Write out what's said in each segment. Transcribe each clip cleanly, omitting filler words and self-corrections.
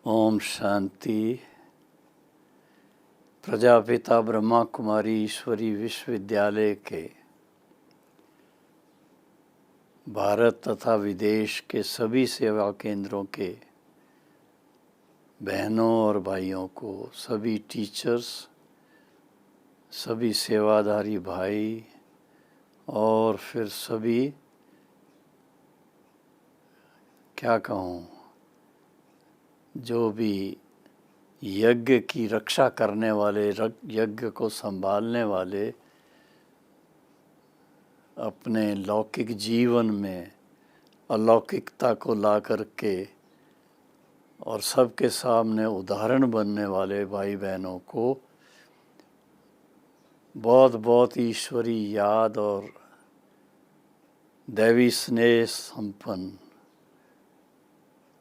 ओम शांति। प्रजापिता ब्रह्मा कुमारी ईश्वरी विश्वविद्यालय के भारत तथा विदेश के सभी सेवा केंद्रों के बहनों और भाइयों को, सभी टीचर्स, सभी सेवाधारी भाई और फिर सभी क्या कहूँ, जो भी यज्ञ की रक्षा करने वाले, यज्ञ को संभालने वाले, अपने लौकिक जीवन में अलौकिकता को ला करके और सबके सामने उदाहरण बनने वाले भाई बहनों को बहुत बहुत ईश्वरी याद और दैवी स्नेह संपन्न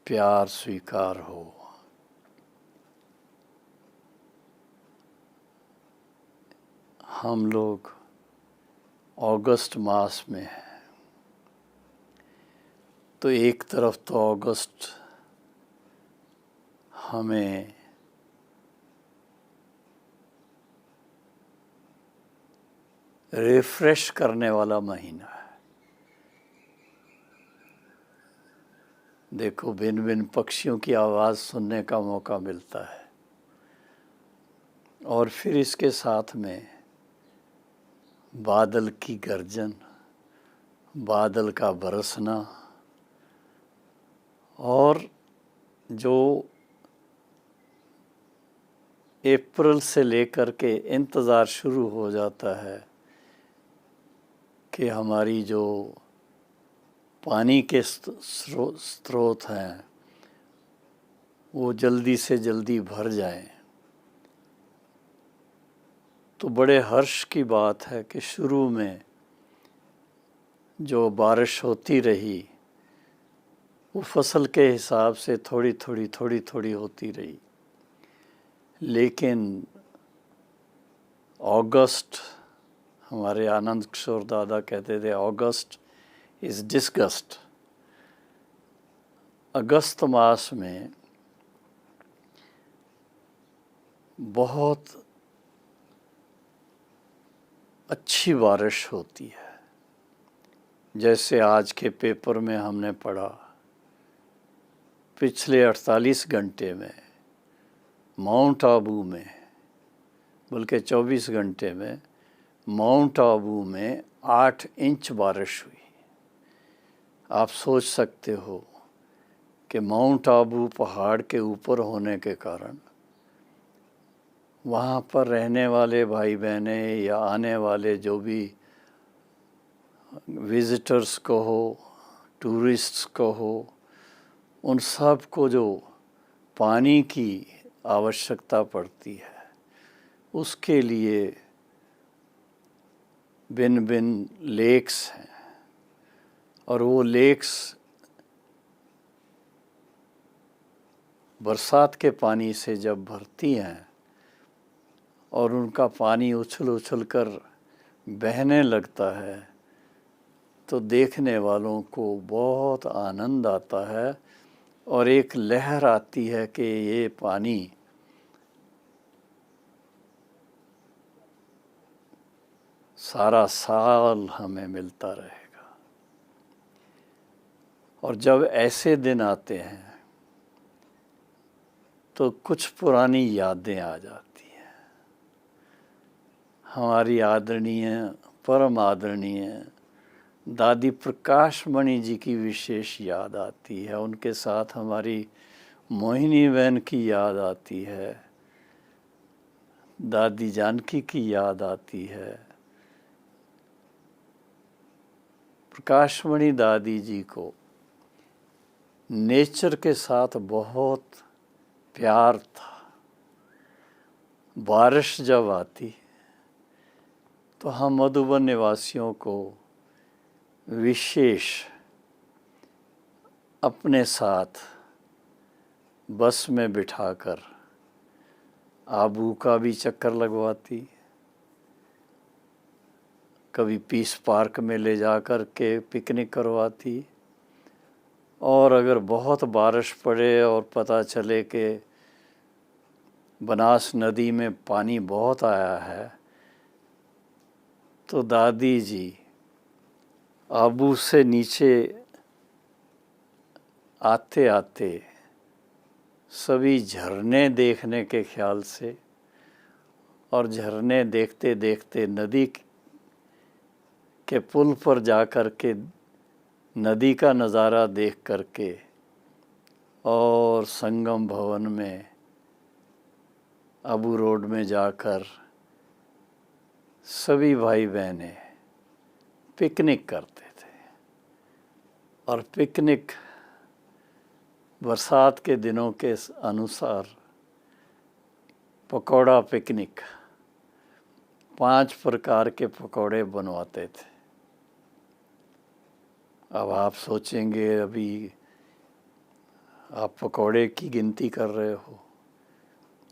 प्यार स्वीकार हो। हम लोग अगस्त मास में हैं, तो एक तरफ तो अगस्त हमें रिफ्रेश करने वाला महीना है। देखो, भिन्न भिन्न पक्षियों की आवाज़ सुनने का मौका मिलता है और फिर इसके साथ में बादल की गर्जन, बादल का बरसना और जो अप्रैल से लेकर के इंतज़ार शुरू हो जाता है कि हमारी जो पानी के स्रोत हैं वो जल्दी से जल्दी भर जाएं। तो बड़े हर्ष की बात है कि शुरू में जो बारिश होती रही वो फसल के हिसाब से थोड़ी थोड़ी होती रही, लेकिन अगस्त, हमारे आनंद किशोर दादा कहते थे, अगस्त इज़ डिस्गस्ट। अगस्त मास में बहुत अच्छी बारिश होती है। जैसे आज के पेपर में हमने पढ़ा, पिछले 48 घंटे में माउंट आबू में, बल्कि 24 घंटे में माउंट आबू में 8 इंच बारिश हुई। आप सोच सकते हो कि माउंट आबू पहाड़ के ऊपर होने के कारण वहाँ पर रहने वाले भाई बहने या आने वाले जो भी विजिटर्स को हो, टूरिस्ट्स को हो, उन सब को जो पानी की आवश्यकता पड़ती है, उसके लिए भिन्न भिन्न लेक्स हैं और वो लेक्स बरसात के पानी से जब भरती हैं और उनका पानी उछल उछल कर बहने लगता है तो देखने वालों को बहुत आनंद आता है और एक लहर आती है कि ये पानी सारा साल हमें मिलता रहेगा। और जब ऐसे दिन आते हैं तो कुछ पुरानी यादें आ जाती हैं। हमारी आदरणीय, परम आदरणीय दादी प्रकाश मणि जी की विशेष याद आती है। उनके साथ हमारी मोहिनी बहन की याद आती है, दादी जानकी की याद आती है। प्रकाश मणि दादी जी को नेचर के साथ बहुत प्यार था। बारिश जब आती तो हम मधुबन निवासियों को विशेष अपने साथ बस में बिठाकर आबू का भी चक्कर लगवाती, कभी पीस पार्क में ले जा कर के पिकनिक करवाती और अगर बहुत बारिश पड़े और पता चले कि बनास नदी में पानी बहुत आया है, तो दादी जी आबू से नीचे आते आते सभी झरने देखने के ख्याल से और झरने देखते देखते नदी के पुल पर जा कर के नदी का नज़ारा देख कर के और संगम भवन में आबू रोड में जाकर सभी भाई बहनें पिकनिक करते थे। और पिकनिक बरसात के दिनों के अनुसार पकौड़ा पिकनिक 5 प्रकार के पकौड़े बनवाते थे। अब आप सोचेंगे अभी आप पकौड़े की गिनती कर रहे हो,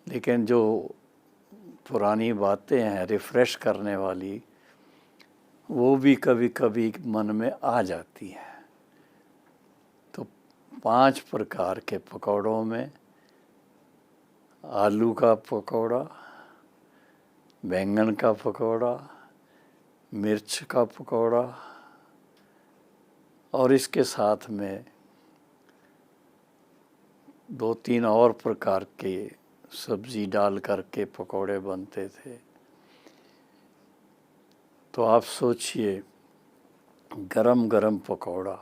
लेकिन जो पुरानी बातें हैं रिफ़्रेश करने वाली, वो भी कभी कभी मन में आ जाती हैं। तो 5 प्रकार के पकौड़ों में आलू का पकौड़ा, बैंगन का पकौड़ा, मिर्च का पकौड़ा और इसके साथ में 2-3 और प्रकार के सब्ज़ी डाल करके पकौड़े बनते थे। तो आप सोचिए गरम गरम पकौड़ा,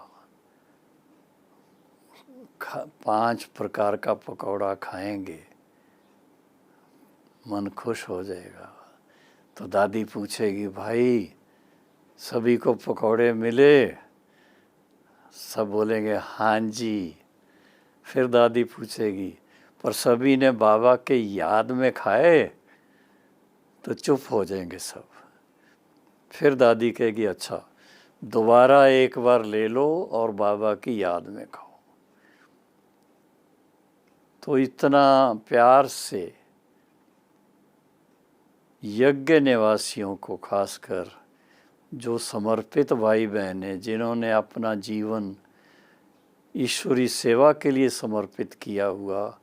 5 प्रकार का पकौड़ा खाएंगे, मन खुश हो जाएगा। तो दादी पूछेगी, भाई सभी को पकौड़े मिले? सब बोलेंगे हाँ जी। फिर दादी पूछेगी, पर सभी ने बाबा के याद में खाए? तो चुप हो जाएंगे सब। फिर दादी कहेगी, अच्छा दोबारा एक बार ले लो और बाबा की याद में खाओ। तो इतना प्यार से यज्ञ निवासियों को, खासकर जो समर्पित भाई बहनें जिन्होंने अपना जीवन ईश्वरी सेवा के लिए समर्पित किया हुआ,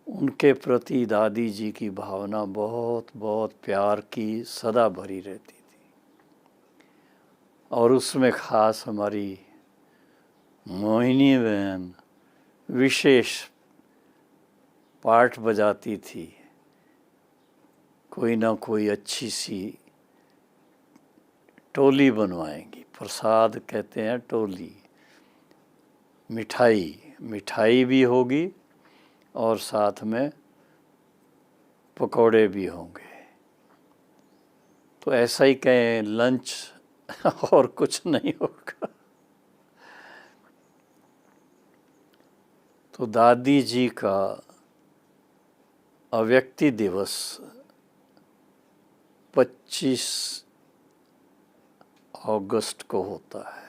उनके प्रति दादी जी की भावना बहुत बहुत प्यार की सदा भरी रहती थी। और उसमें ख़ास हमारी मोहिनी बहन विशेष पार्ट बजाती थी। कोई ना कोई अच्छी सी टोली बनवाएंगी, प्रसाद कहते हैं टोली, मिठाई भी होगी और साथ में पकौड़े भी होंगे। तो ऐसा ही कहें लंच और कुछ नहीं होगा। तो दादी जी का अव्यक्ति दिवस 25 अगस्त को होता है।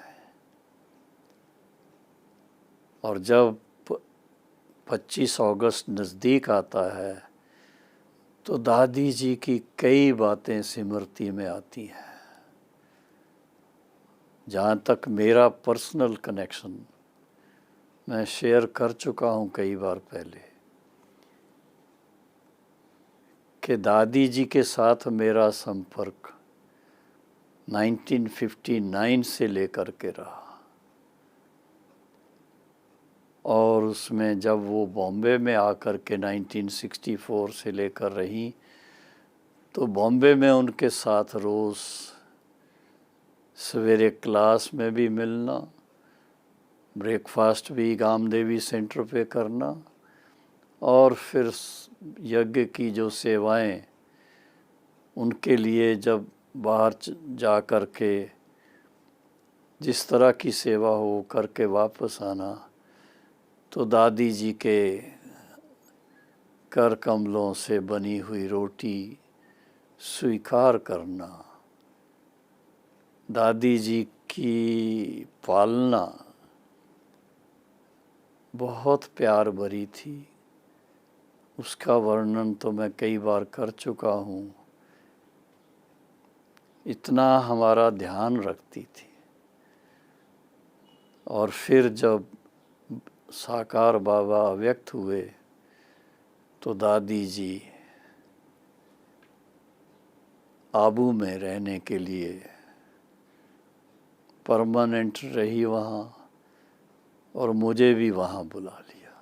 और जब 25 अगस्त नज़दीक आता है तो दादी जी की कई बातें स्मृति में आती हैं। जहाँ तक मेरा पर्सनल कनेक्शन मैं शेयर कर चुका हूँ कई बार पहले, कि दादी जी के साथ मेरा संपर्क 1959 से लेकर के रहा। और उसमें जब वो बॉम्बे में आकर के 1964 से लेकर रही, तो बॉम्बे में उनके साथ रोज़ सवेरे क्लास में भी मिलना, ब्रेकफास्ट भी गामदेवी सेंटर पे करना, और फिर यज्ञ की जो सेवाएं उनके लिए जब बाहर जा कर के जिस तरह की सेवा हो करके वापस आना, तो दादी जी के कर कमलों से बनी हुई रोटी स्वीकार करना, दादी जी की पालना बहुत प्यार भरी थी। उसका वर्णन तो मैं कई बार कर चुका हूँ। इतना हमारा ध्यान रखती थी। और फिर जब साकार बाबा व्यक्त हुए तो दादी जी आबू में रहने के लिए परमानेंट रही वहाँ और मुझे भी वहाँ बुला लिया।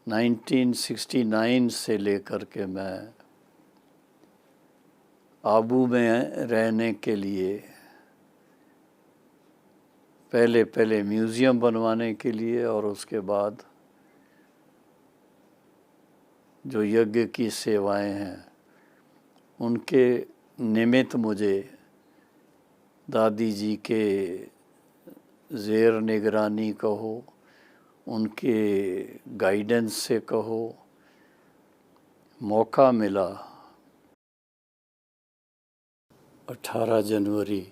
1969 से लेकर के मैं आबू में रहने के लिए पहले म्यूज़ियम बनवाने के लिए और उसके बाद जो यज्ञ की सेवाएं हैं उनके निमित्त मुझे दादी जी के ज़ेर निगरानी कहो, उनके गाइडेंस से कहो, मौका मिला 18 जनवरी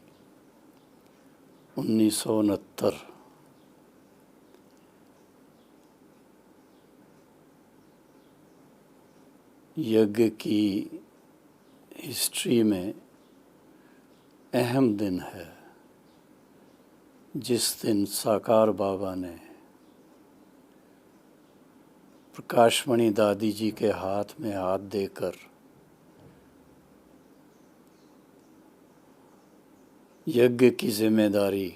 1969 यज्ञ की हिस्ट्री में अहम दिन है, जिस दिन साकार बाबा ने प्रकाशमणि दादी जी के हाथ में हाथ देकर यज्ञ की जिम्मेदारी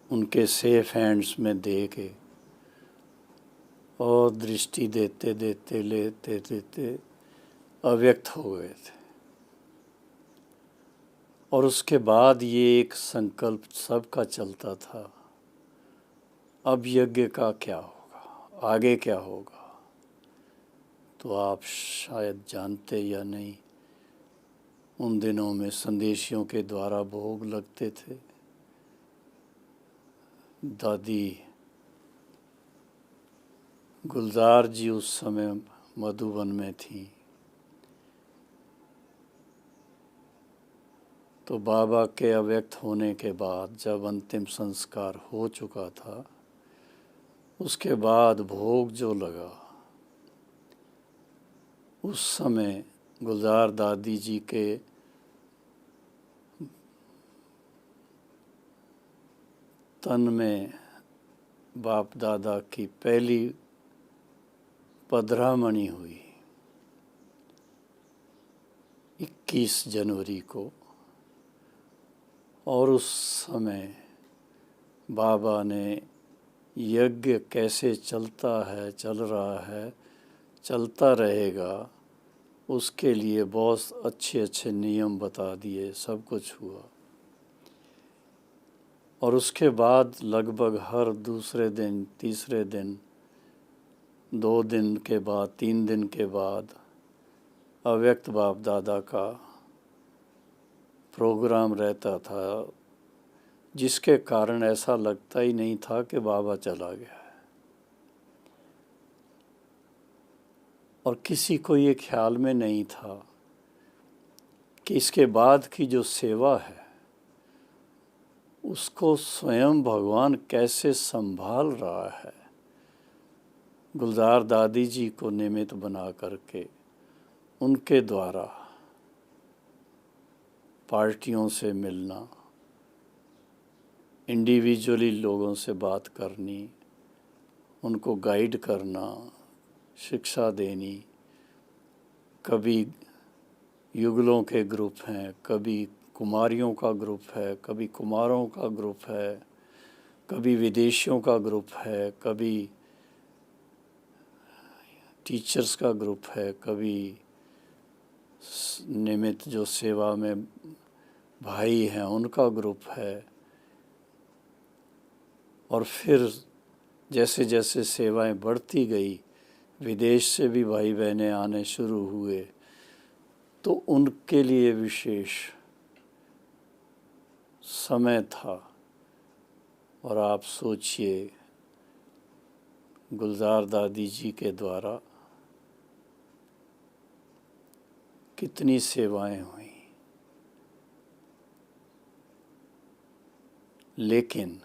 उनके सेफ हैंड्स में दे के और दृष्टि देते देते लेते देते अव्यक्त हो गए थे। और उसके बाद ये एक संकल्प सबका चलता था, अब यज्ञ का क्या होगा, आगे क्या होगा। तो आप शायद जानते या नहीं, उन दिनों में संदेशियों के द्वारा भोग लगते थे। दादी गुलजार जी उस समय मधुबन में थी, तो बाबा के अव्यक्त होने के बाद जब अंतिम संस्कार हो चुका था, उसके बाद भोग जो लगा, उस समय गुलजार दादी जी के तन में बाप दादा की पहली पधरामणि हुई 21 जनवरी को। और उस समय बाबा ने यज्ञ कैसे चलता है, चल रहा है, चलता रहेगा, उसके लिए बहुत अच्छे अच्छे नियम बता दिए, सब कुछ हुआ। और उसके बाद लगभग हर दूसरे दिन, तीसरे दिन, 2 दिन के बाद, 3 दिन के बाद अव्यक्त बाप दादा का प्रोग्राम रहता था, जिसके कारण ऐसा लगता ही नहीं था कि बाबा चला गया है। और किसी को ये ख्याल में नहीं था कि इसके बाद की जो सेवा है उसको स्वयं भगवान कैसे संभाल रहा है। गुलजार दादी जी को निमित्त बना करके उनके द्वारा पार्टियों से मिलना, इंडिविजुअली लोगों से बात करनी, उनको गाइड करना, शिक्षा देनी। कभी युगलों के ग्रुप हैं, कभी कुमारियों का ग्रुप है, कभी कुमारों का ग्रुप है, कभी विदेशियों का ग्रुप है, कभी टीचर्स का ग्रुप है, कभी निमित्त जो सेवा में भाई हैं उनका ग्रुप है। और फिर जैसे जैसे सेवाएं बढ़ती गई, विदेश से भी भाई बहनें आने शुरू हुए, तो उनके लिए विशेष समय था। और आप सोचिए, गुलजार दादी जी के द्वारा कितनी सेवाएं हुई। लेकिन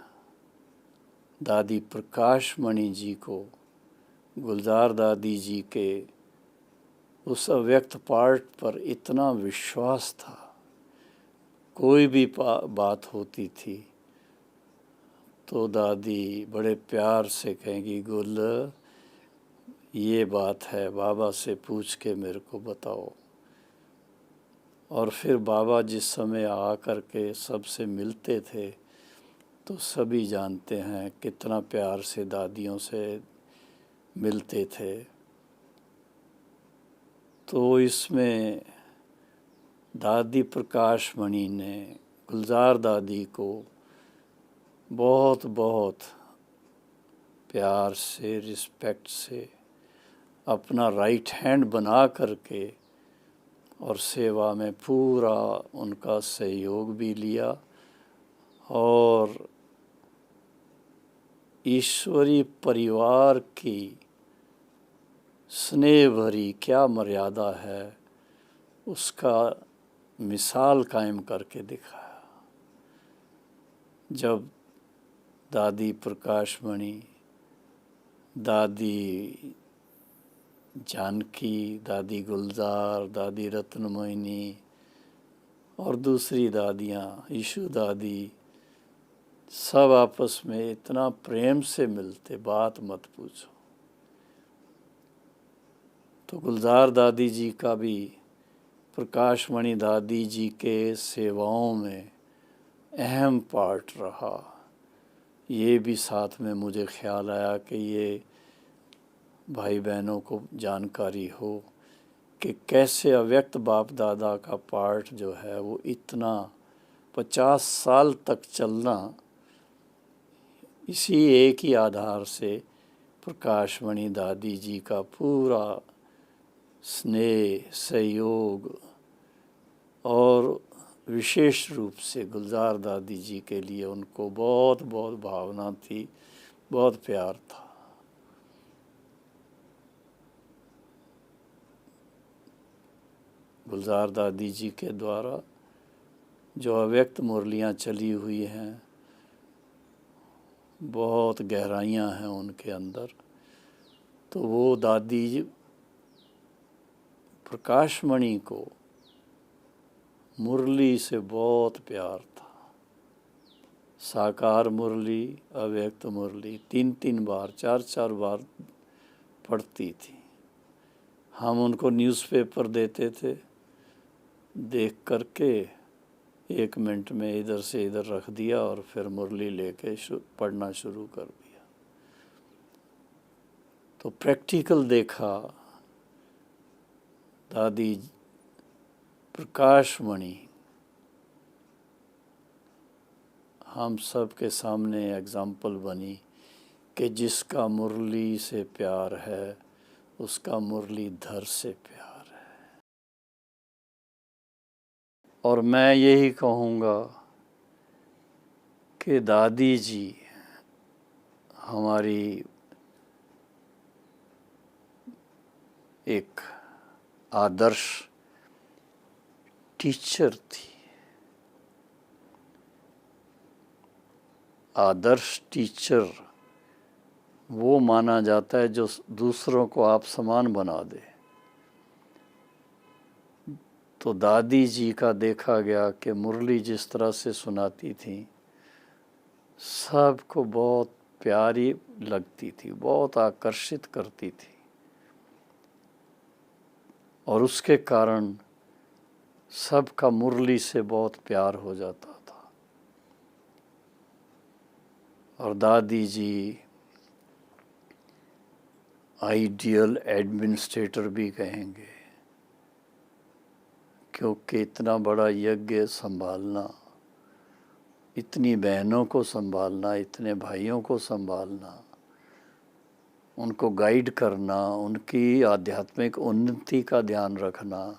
दादी प्रकाशमणि जी को गुलजार दादी जी के उस अव्यक्त पार्ट पर इतना विश्वास था कोई भी बात होती थी तो दादी बड़े प्यार से कहेंगी, गुल ये बात है, बाबा से पूछ के मेरे को बताओ। और फिर बाबा जिस समय आ कर के सबसे मिलते थे तो सभी जानते हैं कितना प्यार से दादियों से मिलते थे। तो इसमें दादी प्रकाश मणि ने गुलजार दादी को बहुत बहुत प्यार से, रिस्पेक्ट से अपना राइट हैंड बना करके और सेवा में पूरा उनका सहयोग भी लिया। और ईश्वरी परिवार की स्नेह भरी क्या मर्यादा है उसका मिसाल कायम करके दिखाया। जब दादी प्रकाशमणि, दादी जानकी, दादी गुलजार, दादी रत्नमोहिनी और दूसरी दादियाँ, ईशु दादी, सब आपस में इतना प्रेम से मिलते, बात मत पूछो। तो गुलजार दादी जी का भी प्रकाशमणि दादी जी के सेवाओं में अहम पार्ट रहा। ये भी साथ में मुझे ख्याल आया कि ये भाई बहनों को जानकारी हो कि कैसे अव्यक्त बाप दादा का पार्ट जो है वो इतना 50 साल तक चलना इसी एक ही आधार से प्रकाशमणि दादी जी का पूरा स्नेह, सहयोग और विशेष रूप से गुलजार दादी जी के लिए उनको बहुत बहुत भावना थी, बहुत प्यार था। गुलजार दादी जी के द्वारा जो अव्यक्त मुरलियाँ चली हुई हैं, बहुत गहराइयाँ हैं उनके अंदर। तो वो दादी प्रकाशमणि को मुरली से बहुत प्यार था। साकार मुरली, अव्यक्त मुरली 3-3 बार, 4-4 बार पढ़ती थी। हम उनको न्यूज़पेपर देते थे, देख करके 1 मिनट में इधर से इधर रख दिया और फिर मुरली लेके पढ़ना शुरू कर दिया। तो प्रैक्टिकल देखा दादी प्रकाशमणि हम सब के सामने एग्जाम्पल बनी कि जिसका मुरली से प्यार है उसका मुरलीधर से प्यार है। और मैं यही कहूँगा कि दादी जी हमारी एक आदर्श टीचर थी। आदर्श टीचर वो माना जाता है जो दूसरों को आप समान बना दे। तो दादी जी का देखा गया कि मुरली जिस तरह से सुनाती थी सबको बहुत प्यारी लगती थी, बहुत आकर्षित करती थी। और उसके कारण सबका मुरली से बहुत प्यार हो जाता था। और दादी जी आइडियल एडमिनिस्ट्रेटर भी कहेंगे, क्योंकि इतना बड़ा यज्ञ संभालना, इतनी बहनों को संभालना, इतने भाइयों को संभालना, उनको गाइड करना, उनकी आध्यात्मिक उन्नति का ध्यान रखना,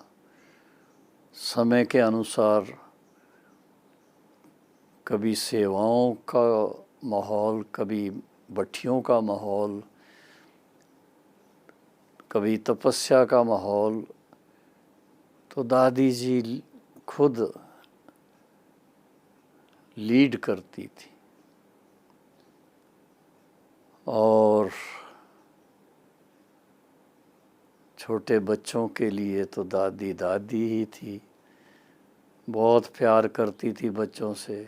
समय के अनुसार कभी सेवाओं का माहौल, कभी भट्ठियों का माहौल, कभी तपस्या का माहौल। तो दादी जी खुद लीड करती थी। और छोटे बच्चों के लिए तो दादी दादी ही थी। बहुत प्यार करती थी बच्चों से।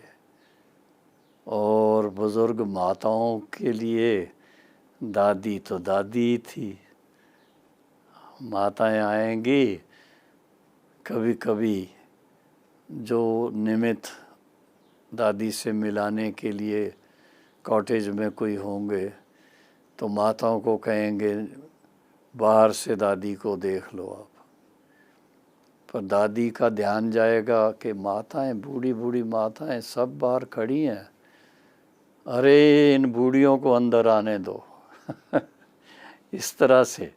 और बुज़ुर्ग माताओं के लिए दादी तो दादी थी। माताएं आएंगी कभी कभी, जो निमित्त दादी से मिलाने के लिए कॉटेज में कोई होंगे, तो माताओं को कहेंगे बाहर से दादी को देख लो आप। पर दादी का ध्यान जाएगा कि माताएं, बूढ़ी बूढ़ी माताएं सब बाहर खड़ी हैं, अरे इन बूढ़ियों को अंदर आने दो। इस तरह से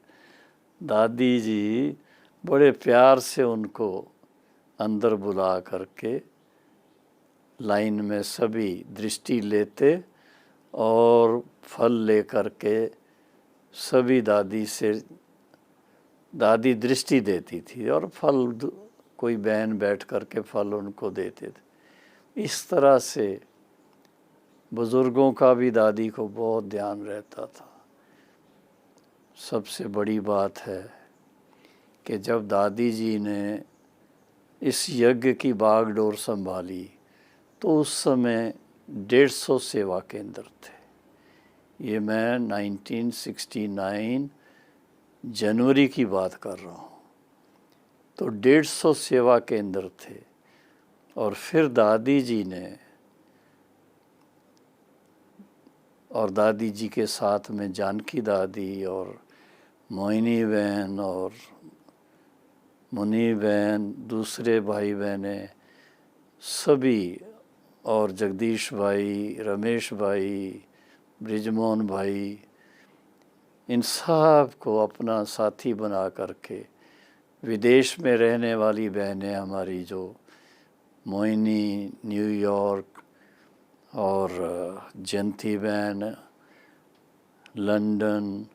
दादी जी बड़े प्यार से उनको अंदर बुला करके लाइन में सभी दृष्टि लेते और फल ले करके सभी दादी दृष्टि देती थी और फल कोई बहन बैठ करके फल उनको देते थे। इस तरह से बुज़ुर्गों का भी दादी को बहुत ध्यान रहता था। सबसे बड़ी बात है कि जब दादी जी ने इस यज्ञ की बागडोर संभाली तो उस समय 150 सेवा केंद्र थे। ये मैं 1969 जनवरी की बात कर रहा हूँ। तो 150 सेवा केंद्र थे। और फिर दादी जी ने, और दादी जी के साथ में जानकी दादी और मोहिनी बहन और मुनि बहन, दूसरे भाई बहनें सभी, और जगदीश भाई, रमेश भाई, ब्रिजमोहन भाई, इन सब को अपना साथी बना करके विदेश में रहने वाली बहनें हमारी, जो मोहिनी न्यूयॉर्क और जयंती बहन लंदन,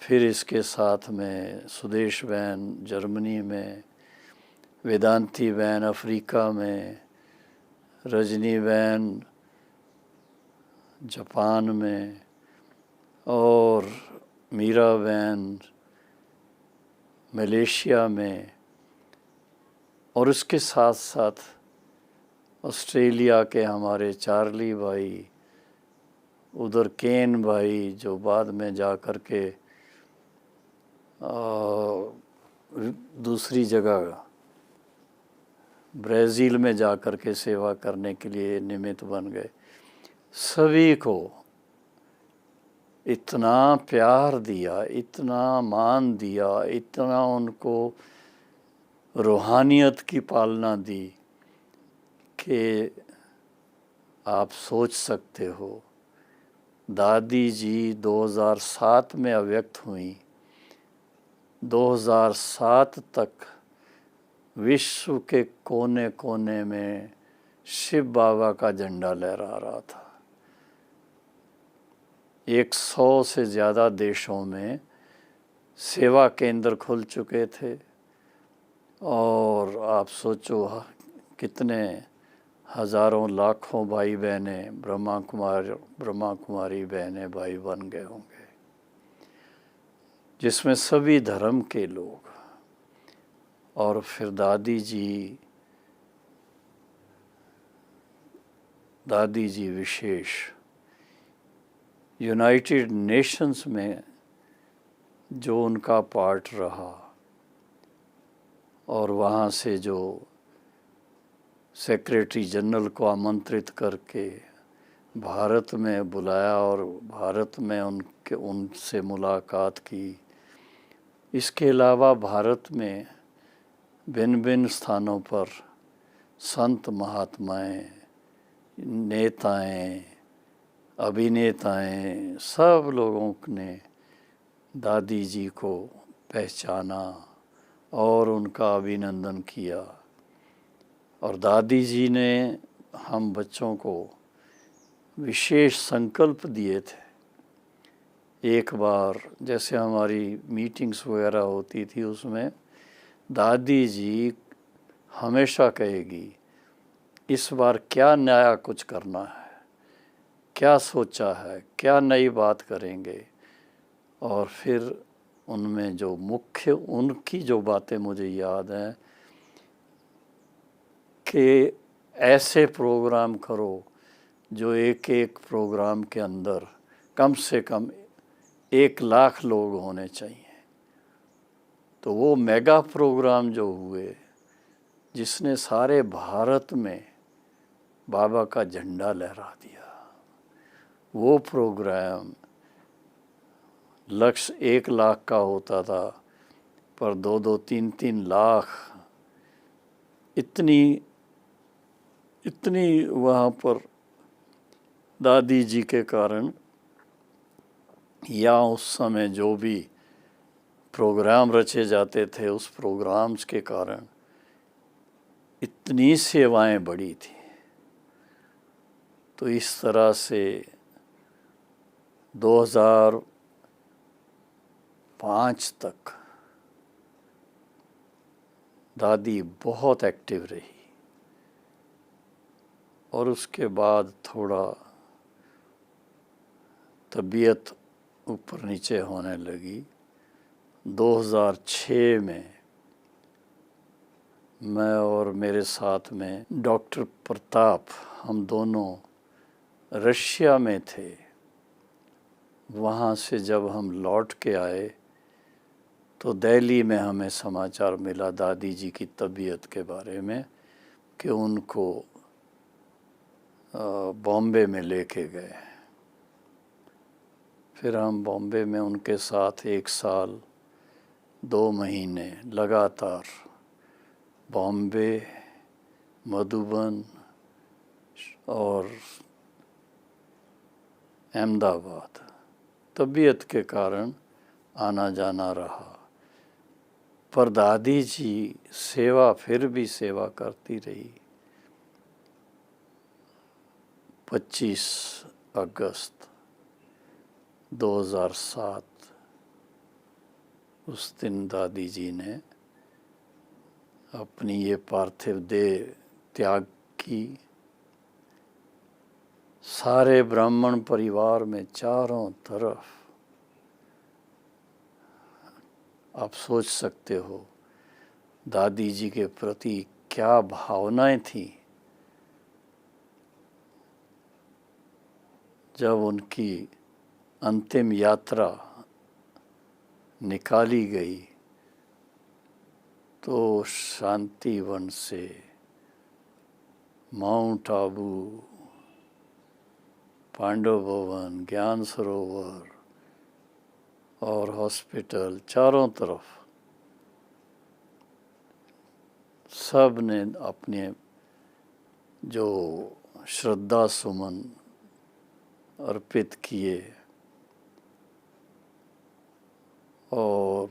फिर इसके साथ में सुदेश बहन जर्मनी में, वेदांती बहन अफ्रीका में, रजनी बहन जापान में, और मीरा बहन मलेशिया में, और उसके साथ साथ ऑस्ट्रेलिया के हमारे चार्ली भाई, उधर केन भाई जो बाद में जा कर के दूसरी जगह ब्राज़ील में जा कर के सेवा करने के लिए निमित्त बन गए। सभी को इतना प्यार दिया, इतना मान दिया, इतना उनको रूहानियत की पालना दी कि आप सोच सकते हो। दादी जी 2007 में अव्यक्त हुई, 2007 तक विश्व के कोने कोने में शिव बाबा का झंडा लहरा रहा था। 100 से ज़्यादा देशों में सेवा केंद्र खुल चुके थे। और आप सोचो कितने हज़ारों लाखों भाई बहनें, ब्रह्मा कुमारी बहनें भाई बन गए होंगे, जिसमें सभी धर्म के लोग। और फिर दादी जी विशेष यूनाइटेड नेशंस में जो उनका पार्ट रहा, और वहाँ से जो सेक्रेटरी जनरल को आमंत्रित करके भारत में बुलाया और भारत में उनसे मुलाकात की। इसके अलावा भारत में भिन्न भिन्न स्थानों पर संत महात्माएं, नेताएं, अभिनेताएं, सब लोगों ने दादी जी को पहचाना और उनका अभिनंदन किया। और दादी जी ने हम बच्चों को विशेष संकल्प दिए थे। एक बार जैसे हमारी मीटिंग्स वगैरह होती थी, उसमें दादी जी हमेशा कहेगी, इस बार क्या नया कुछ करना है, क्या सोचा है, क्या नई बात करेंगे। और फिर उनमें जो मुख्य उनकी जो बातें मुझे याद हैं, कि ऐसे प्रोग्राम करो जो एक एक प्रोग्राम के अंदर कम से कम 1 लाख लोग होने चाहिए। तो वो मेगा प्रोग्राम जो हुए जिसने सारे भारत में बाबा का झंडा लहरा दिया, वो प्रोग्राम लक्ष्य 1 लाख का होता था पर 2-2, 3-3 लाख इतनी वहाँ पर दादी जी के कारण या उस समय जो भी प्रोग्राम रचे जाते थे उस प्रोग्राम्स के कारण इतनी सेवाएं बढ़ी थी। तो इस तरह से 2005 तक दादी बहुत एक्टिव रही और उसके बाद थोड़ा तबीयत ऊपर नीचे होने लगी। 2006 में मैं और मेरे साथ में डॉक्टर प्रताप, हम दोनों रशिया में थे। वहाँ से जब हम लौट के आए तो दिल्ली में हमें समाचार मिला दादी जी की तबीयत के बारे में कि उनको बॉम्बे में लेके गए। फिर हम बॉम्बे में उनके साथ 1 साल 2 महीने लगातार बॉम्बे, मधुबन और अहमदाबाद तबीयत के कारण आना जाना रहा। पर दादी जी सेवा फिर भी सेवा करती रही। 25 अगस्त 2007 उस दिन दादी जी ने अपनी ये पार्थिव देह त्याग की। सारे ब्राह्मण परिवार में चारों तरफ आप सोच सकते हो दादी जी के प्रति क्या भावनाएं थी। जब उनकी अंतिम यात्रा निकाली गई तो शांतिवन से माउंट आबू, पांडव भवन, ज्ञान सरोवर और हॉस्पिटल, चारों तरफ सब ने अपने जो श्रद्धा सुमन अर्पित किए और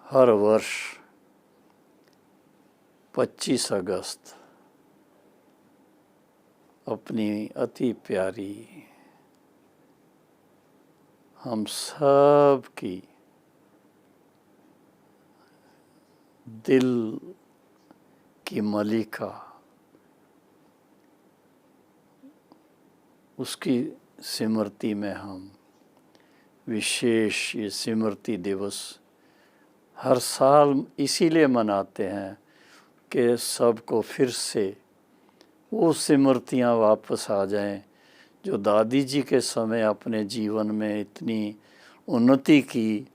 हर वर्ष 25 अगस्त अपनी अति प्यारी हम सब की दिल की मलिका, उसकी स्मृति में हम विशेष ये स्मृति दिवस हर साल इसीलिए मनाते हैं कि सबको फिर से वो स्मृतियाँ वापस आ जाएं जो दादी जी के समय अपने जीवन में इतनी उन्नति की,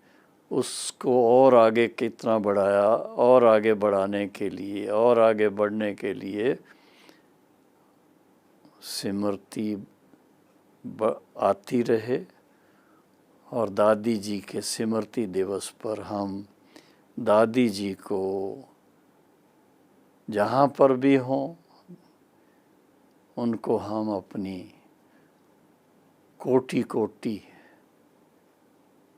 उसको और आगे कितना बढ़ाया और आगे बढ़ाने के लिए और आगे बढ़ने के लिए स्मृति आती रहे। और दादी जी के स्मृति दिवस पर हम दादी जी को जहाँ पर भी हों उनको हम अपनी कोटि कोटि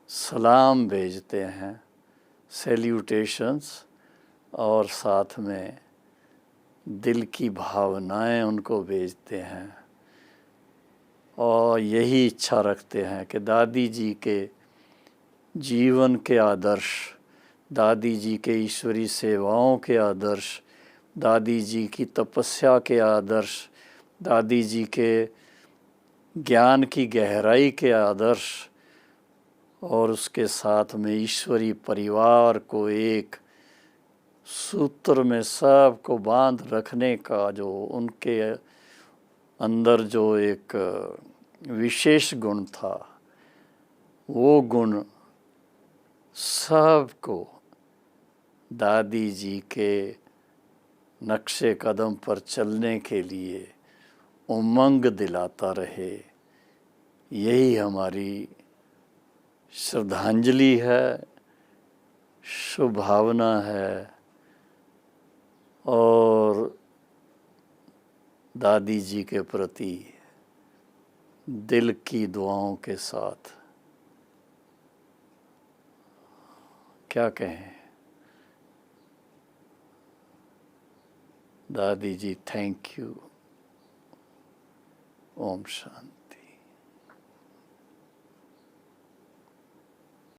सलाम भेजते हैं, सैल्यूटेशंस, और साथ में दिल की भावनाएं उनको भेजते हैं। और यही इच्छा रखते हैं कि दादी जी के जीवन के आदर्श, दादी जी के ईश्वरी सेवाओं के आदर्श, दादी जी की तपस्या के आदर्श, दादी जी के ज्ञान की गहराई के आदर्श और उसके साथ में ईश्वरी परिवार को एक सूत्र में सबको बांध रखने का जो उनके अंदर जो एक विशेष गुण था, वो गुण सबको दादी जी के नक्शे कदम पर चलने के लिए उमंग दिलाता रहे। यही हमारी श्रद्धांजलि है, शुभ भावना है और दादी जी के प्रति दिल की दुआओं के साथ क्या कहें। दादी जी, थैंक यू। ओम शांति।